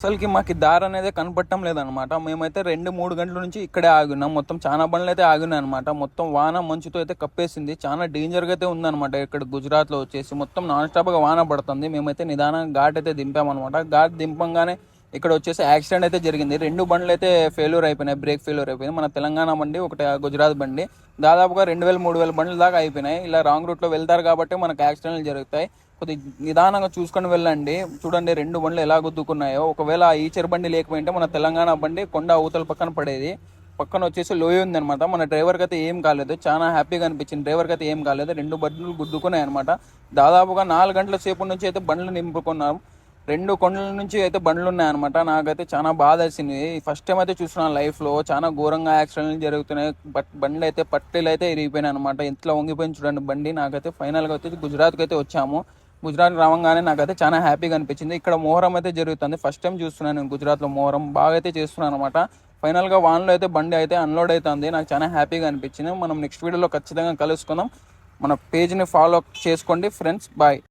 అసలుకి మాకు దారి అనేది కనపడటం లేదనమాట. మేమైతే 2-3 గంటల నుంచి ఇక్కడే ఆగున్నాం. మొత్తం చాలా బండ్లు అయితే ఆగున్నాయి అనమాట. మొత్తం వాన మంచుతో అయితే కప్పేసింది. చాలా డేంజర్గా అయితే ఉందన్నమాట. ఇక్కడ గుజరాత్లో వచ్చేసి మొత్తం నాన్ స్టాప్గా వాన పడుతుంది. మేమైతే నిదానంగా ఘాట్ అయితే దింపామన్నమాట. ఘాట్ దింపంగానే ఇక్కడ వచ్చేసి యాక్సిడెంట్ అయితే జరిగింది. 2 బండ్లు అయితే ఫెయిల్యూర్ అయిపోయినాయి, బ్రేక్ ఫెయిల్యూర్ అయిపోయింది. మన తెలంగాణ బండి, ఒకటి గుజరాత్ బండి. దాదాపుగా 2000-3000 బండ్ల దాకా అయిపోయినాయి. ఇలా రాంగ్ రూట్లో వెళ్తారు కాబట్టి మనకు యాక్సిడెంట్లు జరుగుతాయి. కొద్దిగా నిదానంగా చూసుకొని వెళ్ళండి. చూడండి 2 బండ్లు ఎలా గుద్దుకున్నాయో. ఒకవేళ ఈచర్ బండి లేకపోయింటే మన తెలంగాణ బండి కొండ అవతల పక్కన పడేది. పక్కన వచ్చేసి లోయ ఉందనమాట. మన డ్రైవర్కి అయితే ఏం కాలేదు. చాలా హ్యాపీగా అనిపించింది. డ్రైవర్కి అయితే ఏం కాలేదు. 2 బండ్లు గుద్దుకున్నాయి అనమాట. దాదాపుగా 4 గంటల సేపు నుంచి అయితే బండ్లు నింపుకున్నాం. 2 కొండల నుంచి అయితే బండ్లు ఉన్నాయన్నమాట. నాకైతే చాలా బాధ వేసింది. ఫస్ట్ టైం అయితే చూస్తున్నాను లైఫ్లో. చాలా ఘోరంగా యాక్సిడెంట్లు జరుగుతున్నాయి. బండ్లు అయితే పట్టీలు అయితే ఇరిగిపోయినాయి అనమాట. ఇంట్లో వంగిపోయింది చూడండి బండి. నాకైతే ఫైనల్గా వచ్చేసి గుజరాత్కి అయితే వచ్చాము. గుజరాత్ రావంగానే నాకైతే చాలా హ్యాపీగా అనిపించింది. ఇక్కడ మొహరం అయితే జరుగుతుంది. ఫస్ట్ టైం చూస్తున్నాను నేను గుజరాత్లో మొహరం. బాగా అయితే చేస్తున్నాను అనమాట. ఫైనల్గా వాన్లో అయితే బండి అయితే అన్లోడ్ అవుతుంది. నాకు చాలా హ్యాపీగా అనిపించింది. మనం నెక్స్ట్ వీడియోలో ఖచ్చితంగా కలుసుకుందాం. మన పేజ్ని ఫాలో చేసుకోండి ఫ్రెండ్స్. బాయ్.